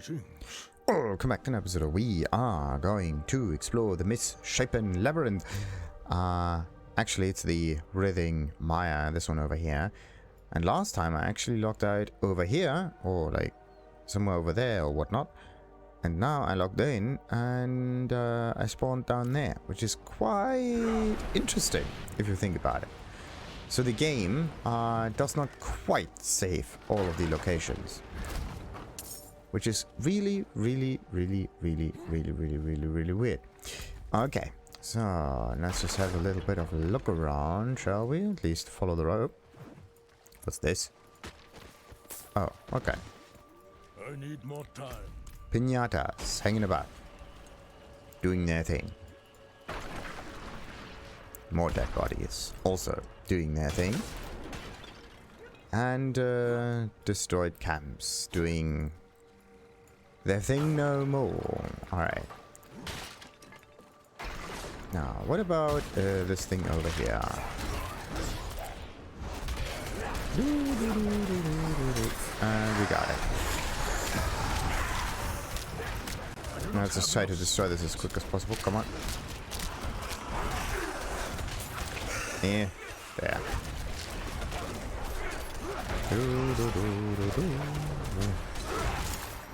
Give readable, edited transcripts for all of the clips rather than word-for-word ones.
Greetings. Welcome back to an episode of we are going to explore the Misshapen Labyrinth. Actually it's the Writhing Mire, this one over here. And last time I actually logged out over here, or like somewhere over there or whatnot. And now I logged in and I spawned down there, which is quite interesting if you think about it. So the game does not quite save all of the locations, which is really weird. Okay, so let's just have a little bit of a look around, shall we? At least follow the rope. What's this? Oh, okay. I need more time. Pinatas hanging about, doing their thing. More dead bodies also doing their thing. And destroyed camps doing their thing no more. Alright. Now, what about this thing over here? And we got it. Now let's just try to destroy this as quick as possible. Come on. Yeah. There.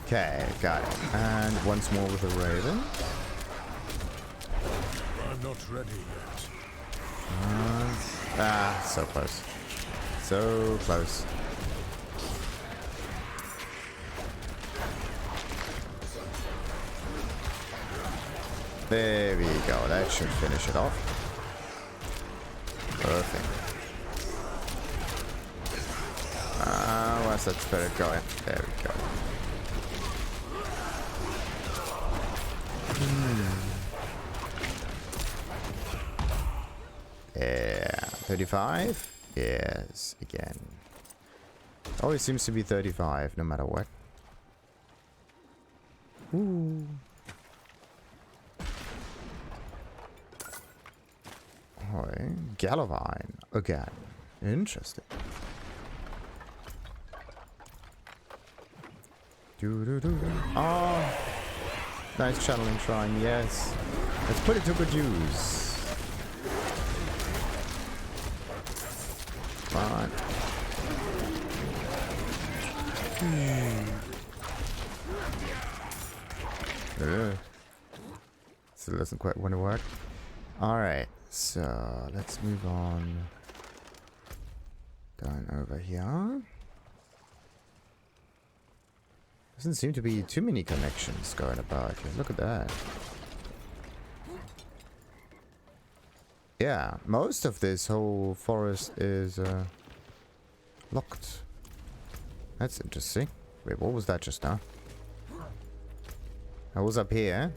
Okay, got it. And once more with a raven. I'm not ready yet. So close. So close. There we go. That should finish it off. Perfect. Where's that spirit going? There we go. Yeah, 35? Yes, again. Always seems to be 35, no matter what. Ooh. Oh, Galavine again. Interesting. Oh, nice channeling shrine. Yes, let's put it to good use. Come on. Still doesn't quite want to work. All right. So, let's move on down over here. Doesn't seem to be too many connections going about here. Look at that. Yeah, most of this whole forest is locked. That's interesting. Wait, what was that just now? I was up here.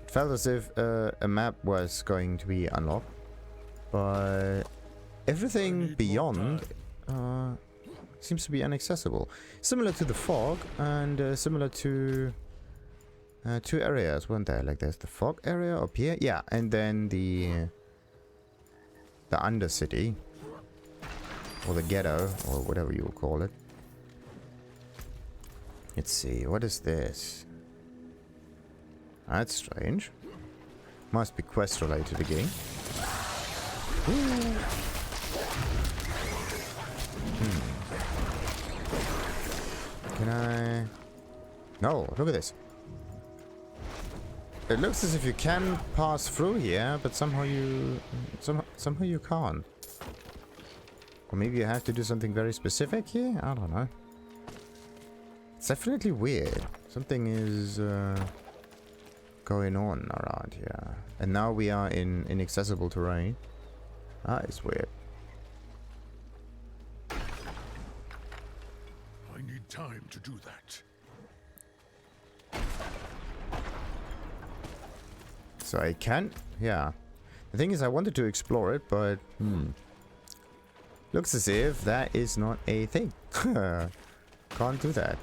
It felt as if a map was going to be unlocked, but everything beyond seems to be inaccessible. Similar to the fog, and similar to two areas, weren't there? Like there's the fog area up here, yeah, and then the Undercity, or the ghetto, or whatever you will call it. Let's see, what is this? That's strange. Must be quest related again. Can I? No, look at this. It looks as if you can pass through here, but somehow you can't. Or maybe you have to do something very specific here? I don't know. It's definitely weird. Something is going on around here. And now we are in inaccessible terrain. That is weird. I need time to do that. So I can, yeah. The thing is, I wanted to explore it, but looks as if that is not a thing. Can't do that.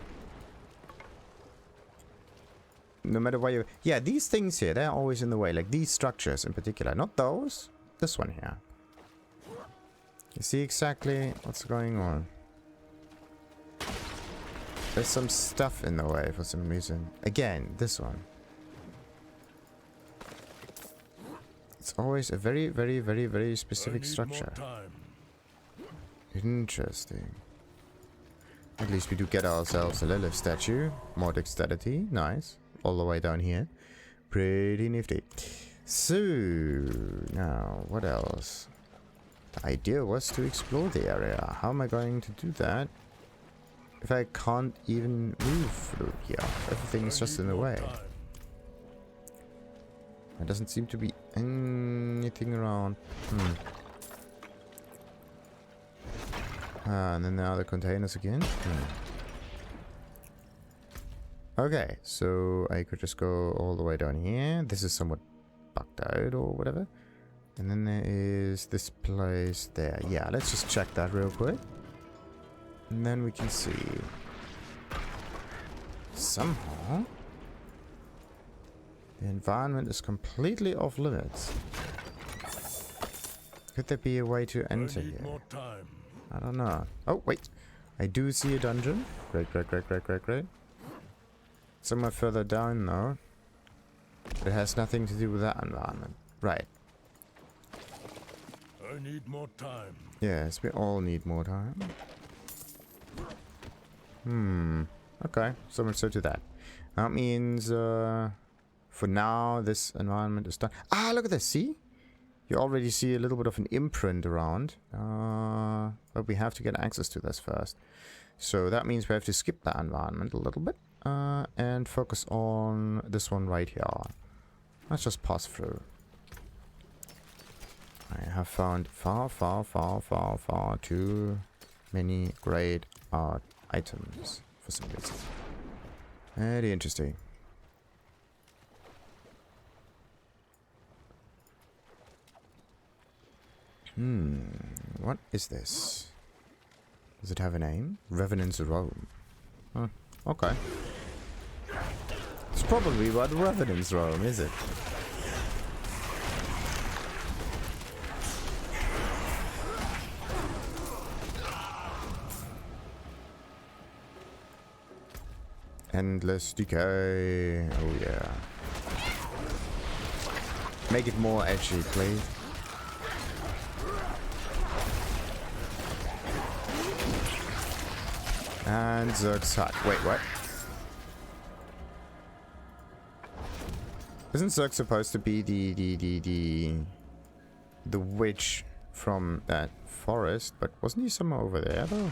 No matter why you... Yeah, these things here, they're always in the way. Like these structures in particular. Not those. This one here. You see exactly what's going on. There's some stuff in the way for some reason. Again, this one. It's always a very, very, very, very specific structure. Interesting. At least we do get ourselves a Lilith Statue. More dexterity. Nice. All the way down here. Pretty nifty. So, now, what else? The idea was to explore the area. How am I going to do that if I can't even move through here? Everything's just in the way. There doesn't seem to be anything around. And then there are the containers again. Okay, so I could just go all the way down here. This is somewhat bugged out or whatever. And then there is this place there. Yeah, let's just check that real quick. And then we can see. Somehow the environment is completely off limits. Could there be a way to enter here? I don't know. Oh, wait. I do see a dungeon. Great, great, great, great, great, great. Somewhere further down, though. It has nothing to do with that environment. Right. I need more time. Yes, we all need more time. Okay, so much so to that. That means, for now, this environment is done. Ah, look at this, see? You already see a little bit of an imprint around. But we have to get access to this first. So that means we have to skip that environment a little bit. And focus on this one right here. Let's just pass through. I have found far, far, far, far, far too many great art items for some reason. Very interesting. What is this? Does it have a name? Revenant's Rome. Huh, okay. It's probably what Revenant's Rome, is it? Endless decay. Oh yeah. Make it more edgy, please. And Zerg's hut. Wait, what? Isn't Zerg supposed to be the witch from that forest? But wasn't he somewhere over there though?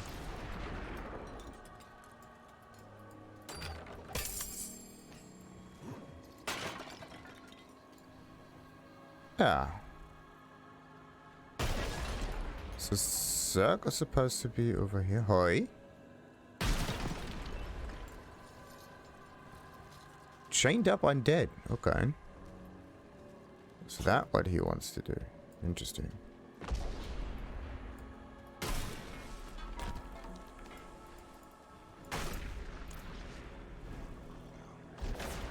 Yeah. So Zerg is supposed to be over here. Hoi. Chained up undead. Okay. So that's what he wants to do. Interesting.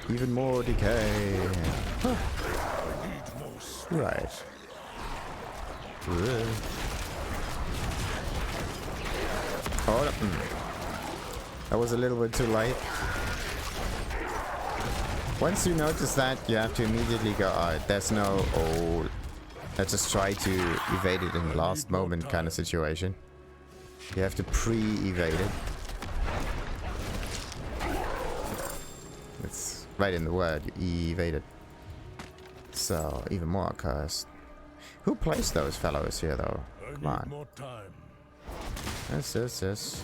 Even more decay. Huh. Right. Oh, that was a little bit too late. Once you notice that, you have to immediately go, there's no, let's just try to evade it in the last moment kind of situation. You have to pre-evade it. It's right in the word, you evade it. So, even more cursed. Who placed those fellows here, though? Come on. Yes, yes, yes.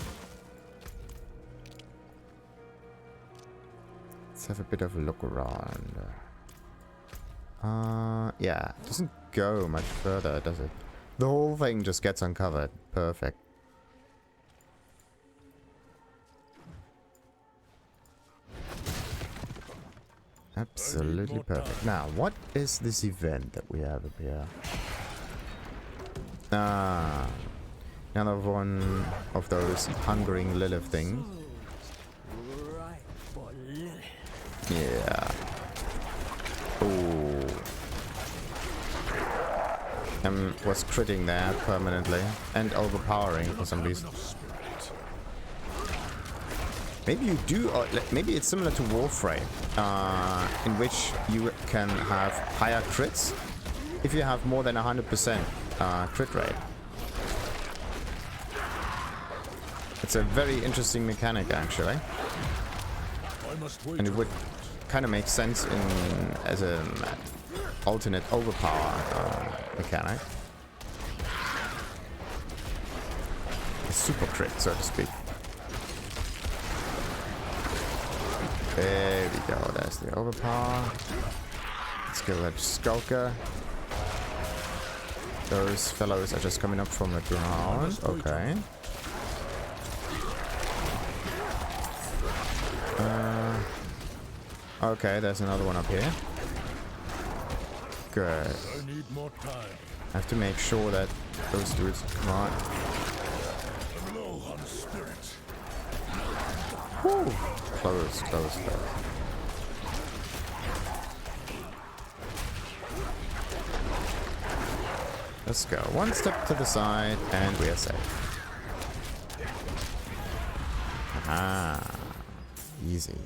Let's have a bit of a look around. Yeah, it doesn't go much further, does it? The whole thing just gets uncovered. Perfect. Absolutely perfect. Now, what is this event that we have up here? Another one of those hungering Lilith things. Yeah. Ooh. Was critting there permanently and overpowering for some reason. Maybe you do, or maybe it's similar to Warframe, in which you can have higher crits if you have more than 100% crit rate. It's a very interesting mechanic, actually. And it would kind of make sense as an alternate overpower mechanic. A super crit, so to speak. There we go, there's the overpower. Let's kill that Skulker. Those fellows are just coming up from the ground. Okay. Okay, there's another one up here. Good. I need more time. I have to make sure that those dudes come on. I'm low on spirit. Whew. Close, close, close. Let's go. One step to the side, and we are safe. Ah, easy.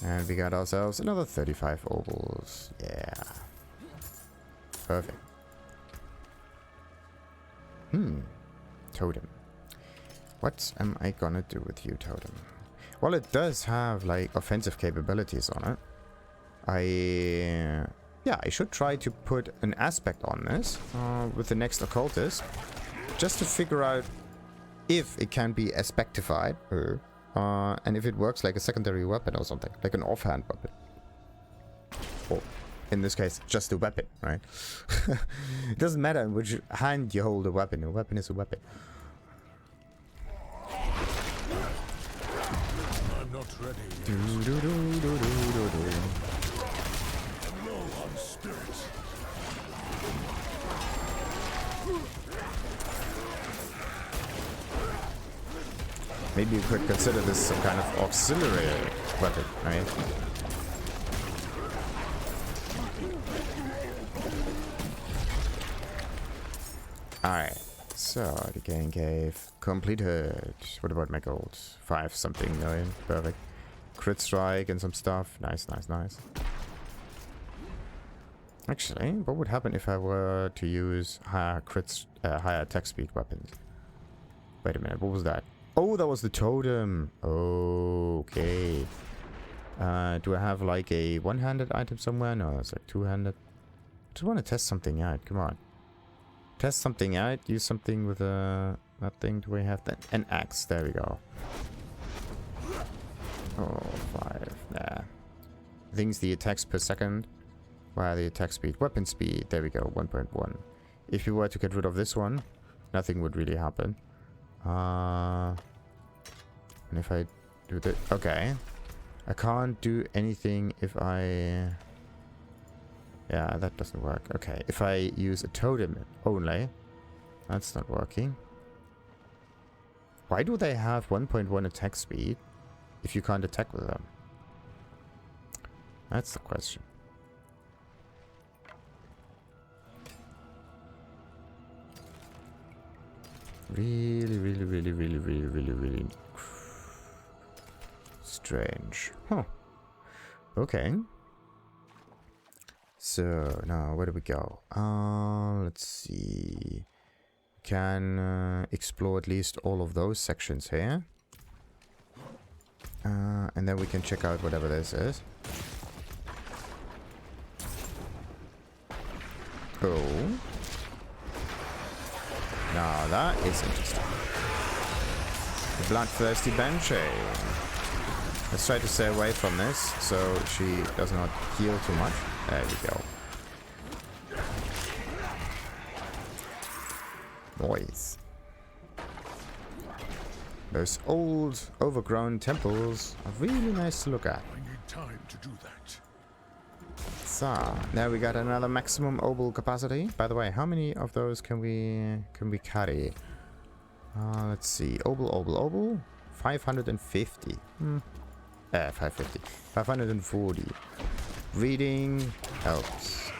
And we got ourselves another 35 ovals. Yeah. Perfect. Totem. What am I gonna do with you, Totem? Well, it does have, like, offensive capabilities on it. I should try to put an aspect on this with the next occultist, just to figure out if it can be aspectified, and if it works like a secondary weapon or something, like an offhand weapon. Or, in this case, just a weapon, right? It doesn't matter in which hand you hold a weapon is a weapon. I'm not ready. Do, do, do, do, do, do. I'm low on spirit. Maybe you could consider this some kind of auxiliary weapon, right? Alright, so Decaying Cave completed. What about my gold? 5 something million, perfect. Crit strike and some stuff. Nice, nice, nice. Actually, what would happen if I were to use higher higher attack speed weapons? Wait a minute, what was that? Oh, that was the totem. Okay. Do I have like a one-handed item somewhere? No, it's like two-handed. I just want to test something out. Come on. Test something out. Use something with that thing. Do we have that? An axe. There we go. Oh, 5. Nah. Things the attacks per second. While the attack speed. Weapon speed. There we go. 1.1. If you were to get rid of this one, nothing would really happen. And if I do that, okay, I can't do anything if I, yeah, that doesn't work. Okay, if I use a totem only, that's not working. Why do they have 1.1 attack speed if you can't attack with them? That's the question. Really strange. Huh. Okay. So, now, where do we go? Let's see. Can explore at least all of those sections here. And then we can check out whatever this is. Oh. Now that is interesting. The bloodthirsty Banshee. Let's try to stay away from this so she does not heal too much. There we go. Noise. Those old, overgrown temples are really nice to look at. I need time to do that. So, now we got another maximum obol capacity. By the way, how many of those can we carry? Let's see. Obol. 550. 550. 540. Reading helps.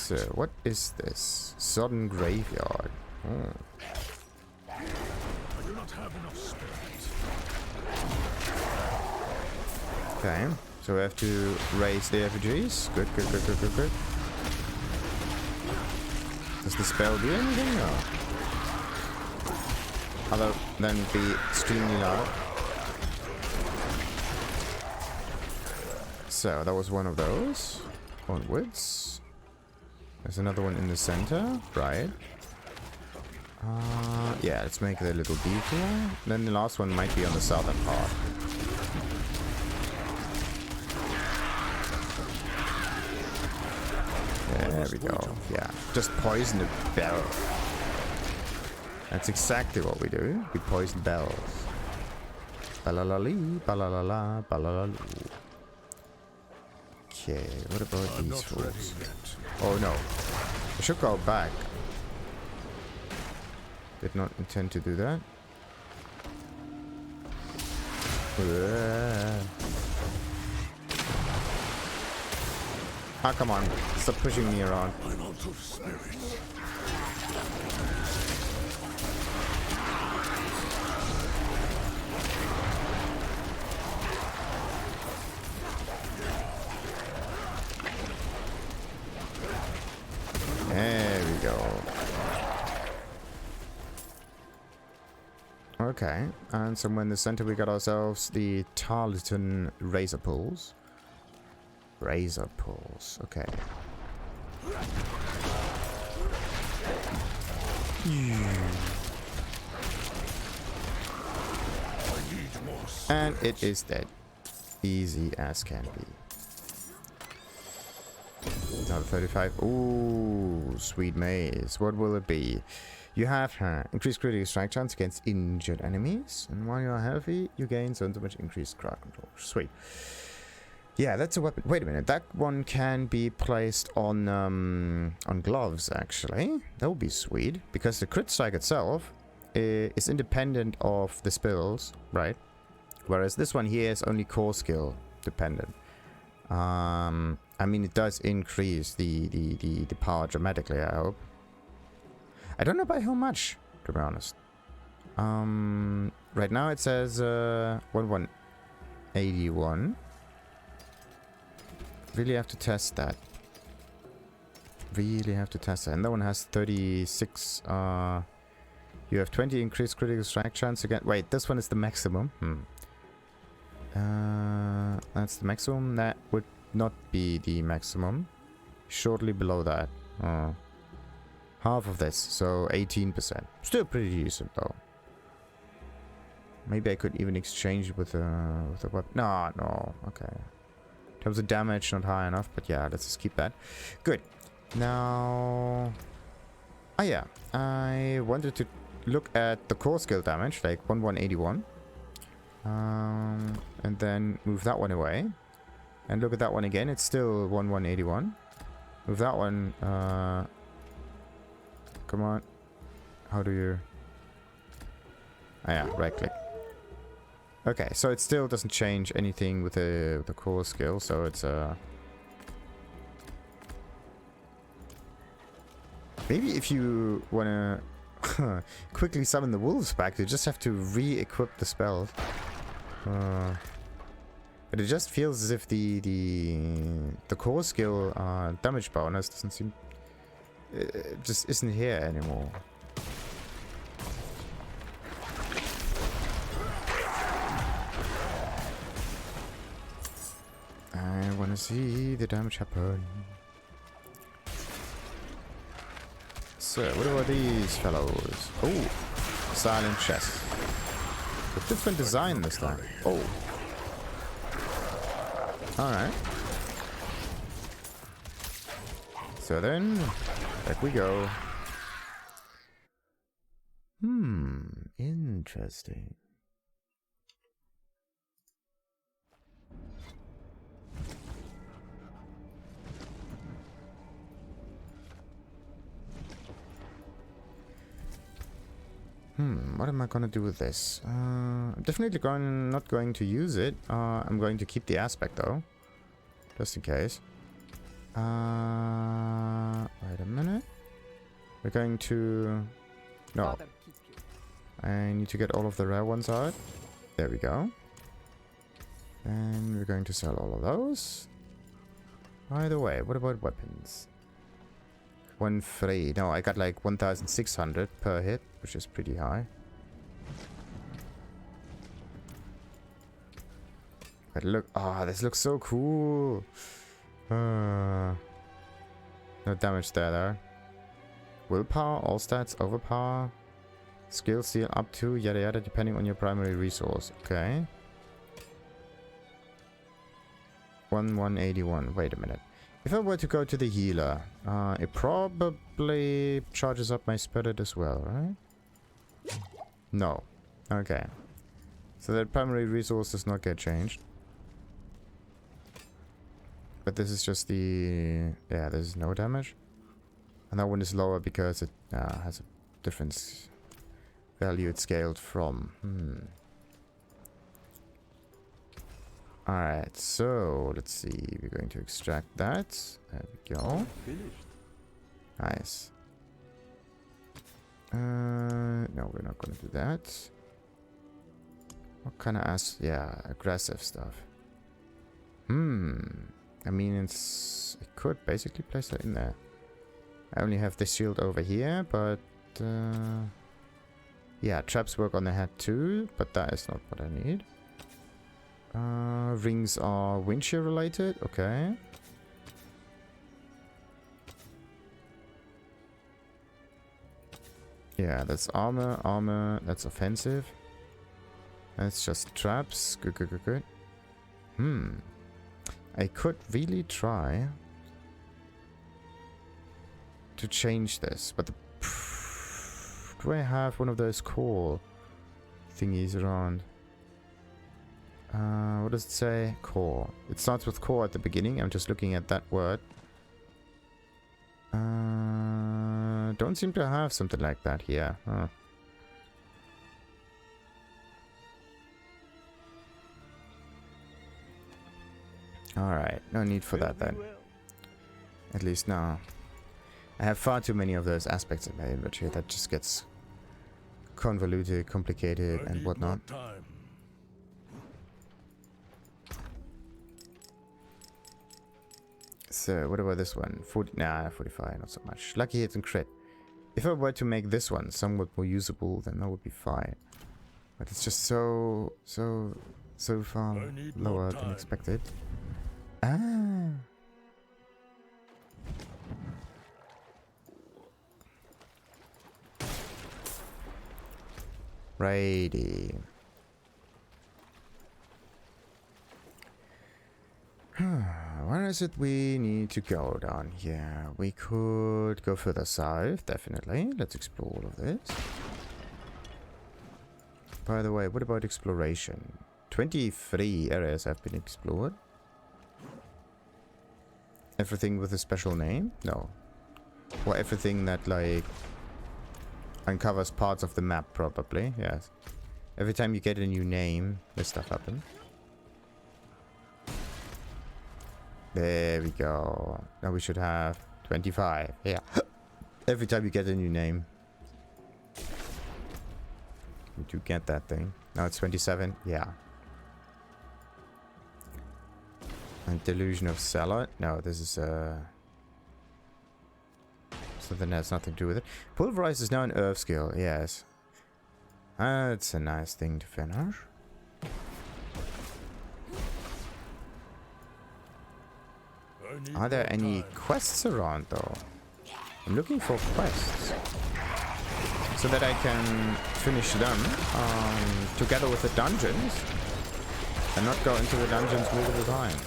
So, what is this? Sodden Graveyard. Oh. I do not have enough spirit. Okay, so we have to raise the effigies. Good, good, good, good, good, good. Does the spell do anything? No. Other than be extremely loud. So, that was one of those. Onwards. There's another one in the center. Right. Yeah, let's make it a little deeper. Then the last one might be on the southern part. There we go. Yeah, just poison the bell. That's exactly what we do. We poison bells. Balalali, balalala, balalalo. Okay, what about these fools? Oh no. I should go back. Did not intend to do that. Ah, come on. Stop pushing me around. I'm out of spirit. There we go. Okay, and somewhere in the center we got ourselves the Tarleton Razor Pulls. Razor Pulls, okay. And it is dead. Easy as can be. Another 35. Ooh, sweet maze. What will it be? You have increased critical strike chance against injured enemies, and while you are healthy, you gain so much increased crowd control. Sweet. Yeah, that's a weapon. Wait a minute, that one can be placed on gloves. Actually, that would be sweet because the crit strike itself is independent of the spells, right? Whereas this one here is only core skill dependent. I mean, it does increase the power dramatically, I hope. I don't know by how much, to be honest. Right now it says 1181. Really have to test that. Really have to test that. And that one has 36. You have 20 increased critical strike chance again. Wait, this one is the maximum. That's the maximum. That would not be the maximum. Shortly below that. Half of this, so 18%. Still pretty decent though. Maybe I could even exchange it with a weapon. No, okay. In terms of damage, not high enough, but yeah, let's just keep that. Good. Now, yeah, I wanted to look at the core skill damage, like 1181, and then move that one away, and look at that one again. It's still 1181. Move that one. Come on. How do you... Ah yeah, right click. Okay, so it still doesn't change anything with the core skill, so it's maybe if you wanna quickly summon the wolves back, you just have to re-equip the spells. But it just feels as if the core skill damage bonus doesn't seem... It just isn't here anymore. I wanna see the damage happen. So, what about these fellows? Oh, silent chest. A different design this time. Oh. Alright. So then, back we go. Interesting. What am I gonna do with this? I'm definitely not going to use it. I'm going to keep the aspect though, just in case. Wait a minute. We're going to... No. I need to get all of the rare ones out. There we go. And we're going to sell all of those. By the way, what about weapons? 1 free. No, I got like 1,600 per hit, which is pretty high. But look, this looks so cool. No damage there though. Willpower, all stats, overpower, skill seal up to, yada yada, depending on your primary resource. Okay. 181. Wait a minute. If I were to go to the healer, it probably charges up my spirit as well, right? No. Okay. So that primary resource does not get changed. But this is just the... Yeah, there's no damage. And that one is lower because it has a different value it's scaled from. Alright, so let's see. We're going to extract that. There we go. Nice. No, we're not going to do that. What kind of aggressive stuff. I mean, I could basically place that in there. I only have this shield over here, but yeah, traps work on the head too, but that is not what I need. Rings are wind shear related, okay. Yeah, that's armor, that's offensive. That's just traps, good. I could really try to change this, but do I have one of those core thingies around? What does it say? Core. It starts with core at the beginning. I'm just looking at that word. Don't seem to have something like that here. Huh. Alright, no need for that then. At least now. I have far too many of those aspects in my inventory that just gets convoluted, complicated, and whatnot. So, what about this one? 45, not so much. Lucky hit and crit. If I were to make this one somewhat more usable, then that would be fine. But it's just so far lower than expected. Righty. Where is it we need to go down here? We could go further south, definitely. Let's explore all of this. By the way, what about exploration? 23 areas have been explored. Everything with a special name? No. Or everything that, like, uncovers parts of the map, probably. Yes. Every time you get a new name, this stuff happens. There we go. Now we should have 25. Yeah. Every time you get a new name. You do get that thing. Now it's 27. Yeah. And Delusion of Cellar. No, this is something that has nothing to do with it. Pulverize is now an Earth skill. Yes. That's a nice thing to finish. Are there any quests around though? I'm looking for quests. So that I can finish them together with the dungeons. And not go into the dungeons multiple times.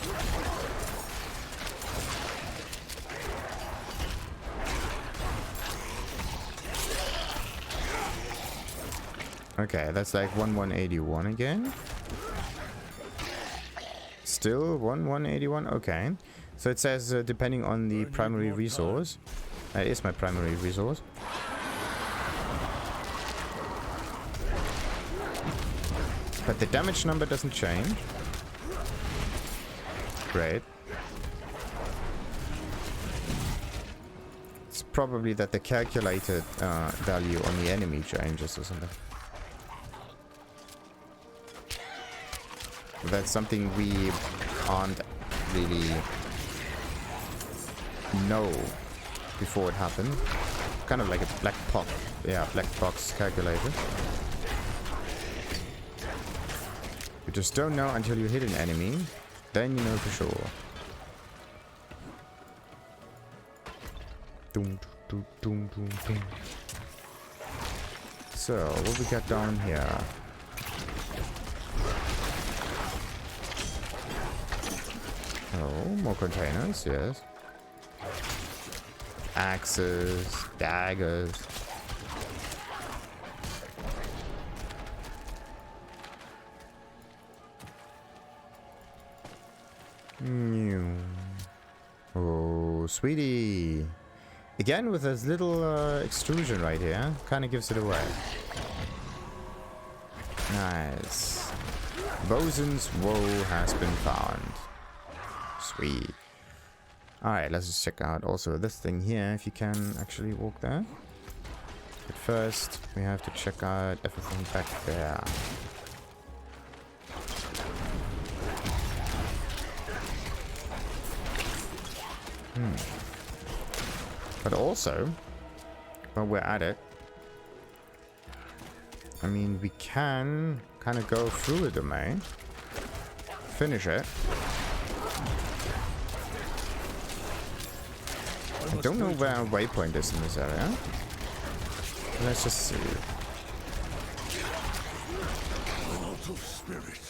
Okay, that's like 181 again. Still 181, okay. So it says depending on the primary resource. That is my primary resource. But the damage number doesn't change. Great. probably that the calculated value on the enemy changes or something. That's something we can't really know before it happened. Kind of like a black box calculator. You just don't know until you hit an enemy, then you know for sure. Doom, doom, doom, doom, doom. So, what we got down here? Oh, more containers, yes. Axes, daggers. Oh, sweetie. Again with this little extrusion right here. Kind of gives it away. Nice. Bosun's woe has been found. Sweet. Alright, let's just check out also this thing here, if you can actually walk there. But first, we have to check out everything back there. But also, while we're at it, I mean, we can kind of go through the domain, finish it. I don't know where our waypoint is in this area. Let's just see. Out of spirit.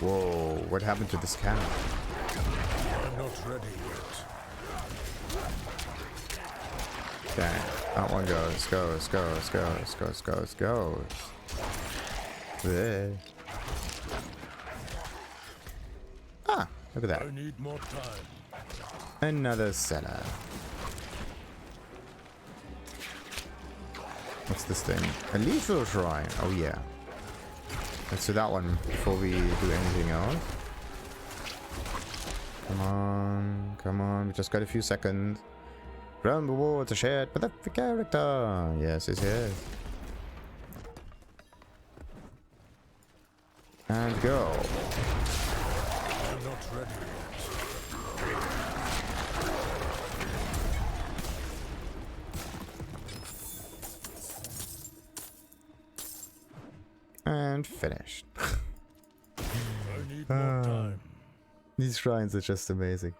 Whoa, what happened to this cannon? I'm not ready yet. Okay, that one goes. Bleh. Ah, look at that. I need more time. Another cellar. What's this thing? A lethal shrine. Oh yeah. Let's do that one before we do anything else. Come on. We just got a few seconds. Ground rewards are shared with every character. Yes. And go. I'm not ready yet. And finished. I need more time. These shrines are just amazing.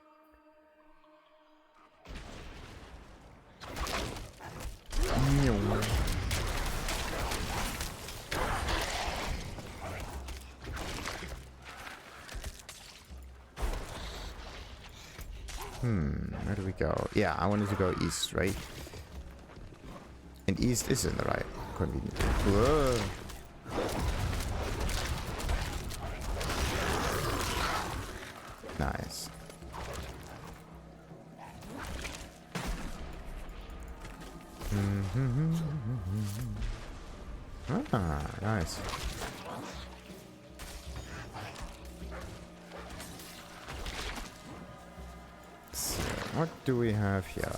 Where do we go? Yeah, I wanted to go east, right? And east is in the right. Convenient. Whoa. Nice. Ah, nice. So, what do we have here?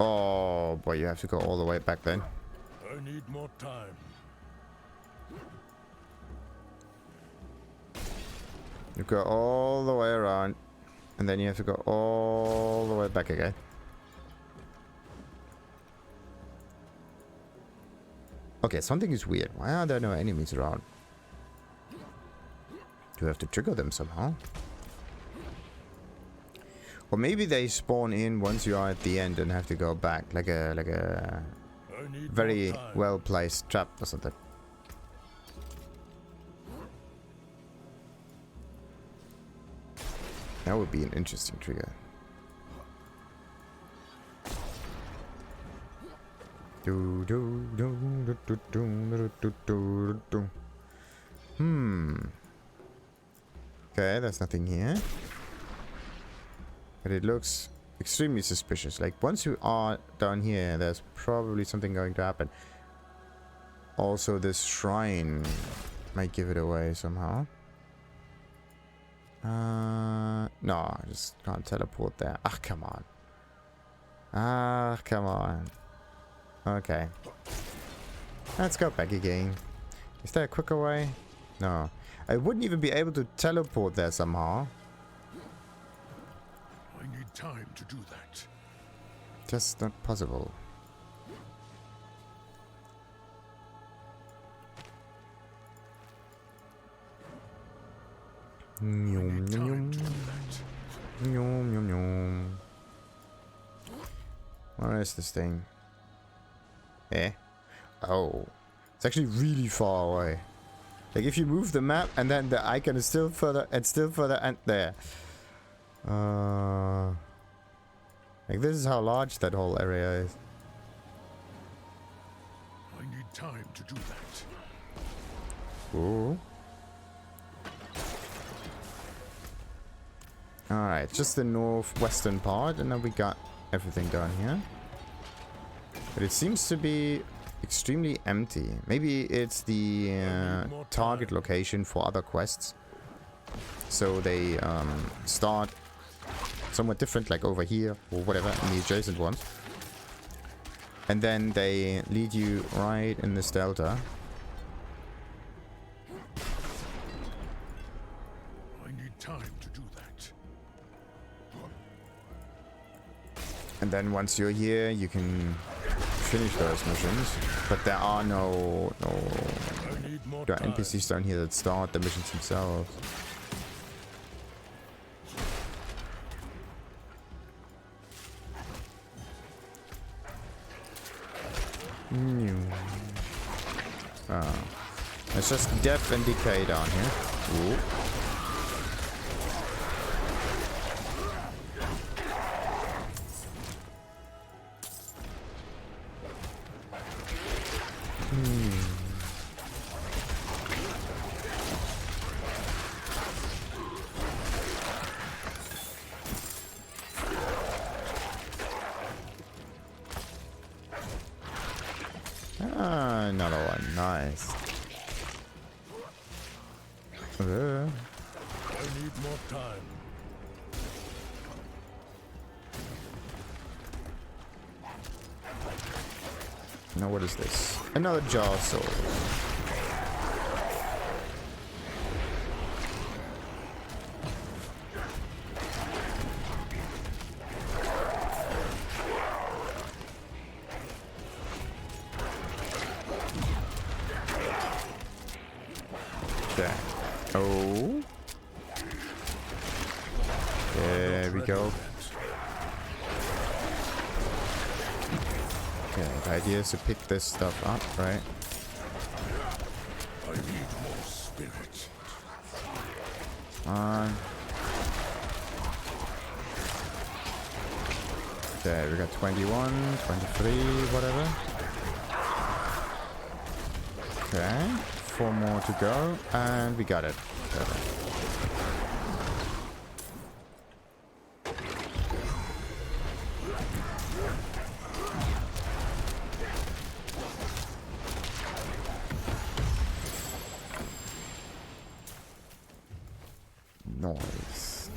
Oh boy, you have to go all the way back then. I need more time. You go all the way around, and then you have to go all the way back again. Okay, something is weird. Why are there no enemies around? You have to trigger them somehow. Or maybe they spawn in once you are at the end and have to go back, like a very well placed trap or something. That would be an interesting trigger. Okay, there's nothing here. But it looks extremely suspicious. Like, once you are down here, there's probably something going to happen. Also, this shrine might give it away somehow. No, I just can't teleport there. Ah, come on. Ah, come on. Okay. Let's go back again. Is there a quicker way? No. I wouldn't even be able to teleport there somehow. I need time to do that. Just not possible. Yum, yum, yum. Yum, yum, yum. Where is this thing? Eh? Oh. It's actually really far away. Like, if you move the map and then the icon is still further and there. Like, this is how large that whole area is. I need time to do that. Ooh. Alright, just the northwestern part, and then we got everything down here. But it seems to be extremely empty. Maybe it's the target location for other quests. So they start somewhat different, like over here or whatever, in the adjacent ones. And then they lead you right in this delta. I need time to do that. And then once you're here, you can finish those missions. But there are no NPCs down here that start the missions themselves. Oh. It's just death and decay down here. Ooh. Ah, another one. Nice. I need more time. Now what is this? Another jar soul. Okay. Oh. There we go. Okay, the idea is to pick this stuff up, right? I need more spirit. Okay, we got 21, 23, whatever. Okay, 4 more to go, and we got it. Noise.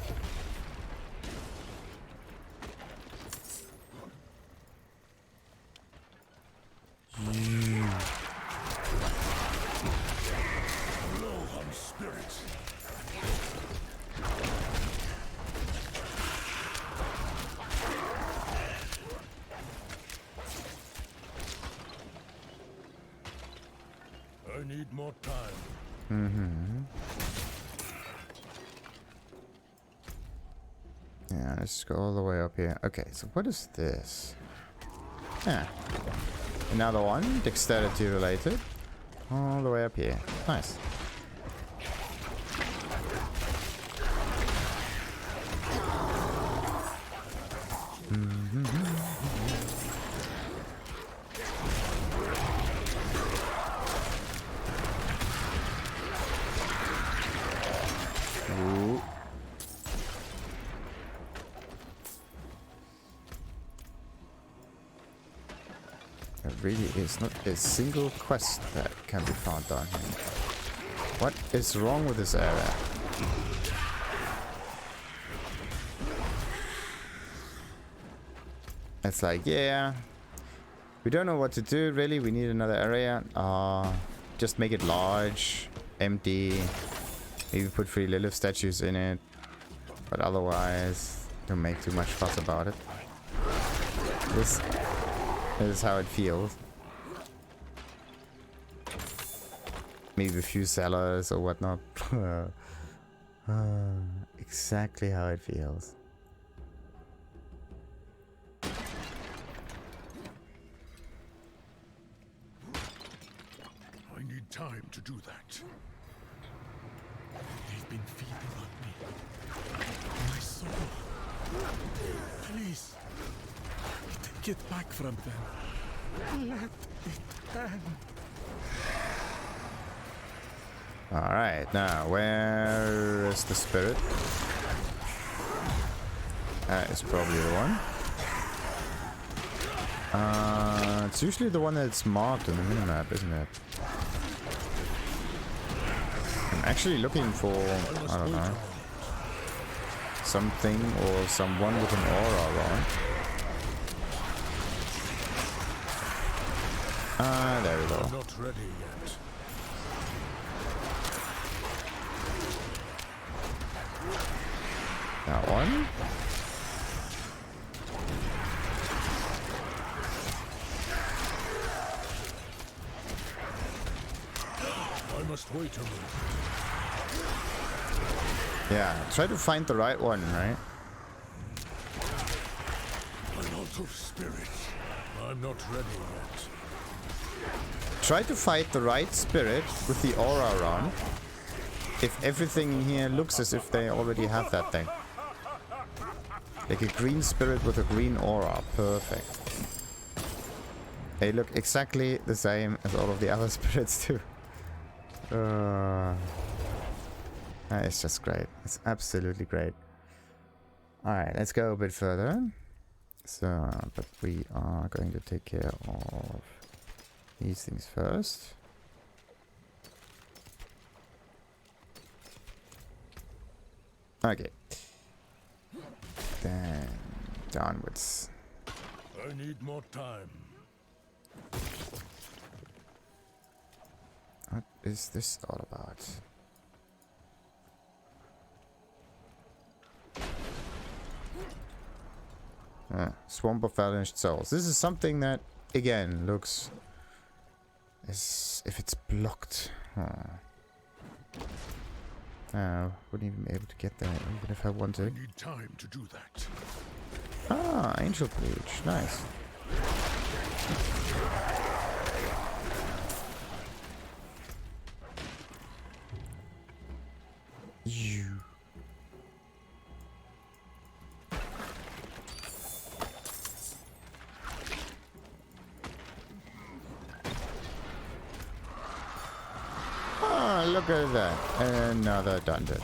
Low on spirit. I need more time. Yeah, let's go all the way up here. Okay, so what is this? Yeah. Another one, dexterity related. All the way up here. Nice. Ooh. There really is not a single quest that can be found down here. What is wrong with this area? It's like, yeah, we don't know what to do really. We need another area. Just make it large, empty. Maybe put 3 Lilith statues in it. But otherwise, don't make too much fuss about it. This is how it feels. Maybe a few cellars or whatnot. Exactly how it feels. I need time to do that. They've been feeding on me. My soul. Please. Take it back from them. Let it end. Alright, now where is the spirit? That is probably the one. It's usually the one that's marked on the minimap, isn't it? I'm actually looking for, I don't know, something or someone with an aura around. There we go. I'm not ready yet. That one. I must wait a minute. Yeah, try to find the right one, right? I'm out of spirit. I'm not ready yet. Try to fight the right spirit with the aura around. If everything here looks as if they already have that thing. Like a green spirit with a green aura. Perfect. They look exactly the same as all of the other spirits too. It's just great. It's absolutely great. Alright, let's go a bit further. So, but we are going to take care of these things first. Okay. Then downwards. I need more time. What is this all about? Swamp of Vanished Souls. This is something that, again, looks as if it's blocked. Wouldn't even be able to get there, even if I wanted. I need time to do that. Ah, Angel Bleach. Nice. You. Ah, look at that. Another dungeon.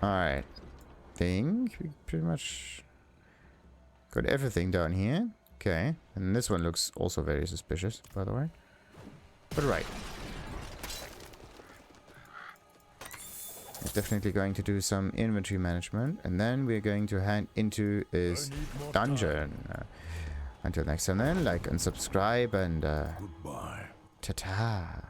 Alright. Think we pretty much got everything down here. Okay. And this one looks also very suspicious, by the way. But right. We're definitely going to do some inventory management. And then we're going to head into this dungeon. Until next time then, like and subscribe and Goodbye. ta-ta.